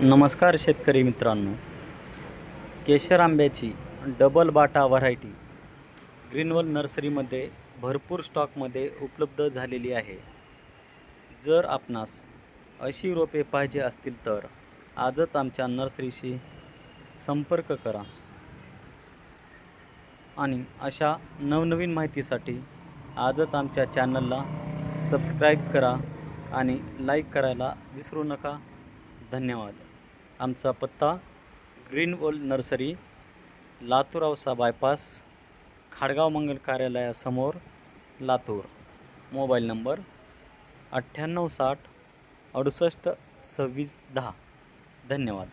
नमस्कार शेतकरी मित्रांनो, केशर आंब्याची डबल बाटा व्हरायटी ग्रीनवल नर्सरीमध्ये भरपूर स्टॉकमध्ये उपलब्ध झालेली आहे। जर आपणास अशी रोपे पाहिजे असतील तर आजच आमच्या नर्सरीशी संपर्क करा आणि अशा नवनवीन माहितीसाठी आजच आमच्या चॅनलला सबस्क्राईब करा आणि लाईक करायला विसरू नका। धन्यवाद। आमचा पत्ता ग्रीनवल नर्सरी, लातूर औसा बायपास, खाडगाव मंगल कार्यालयासमोर, लातूर। Mobile number 9860 68 26 10। धन्यवाद।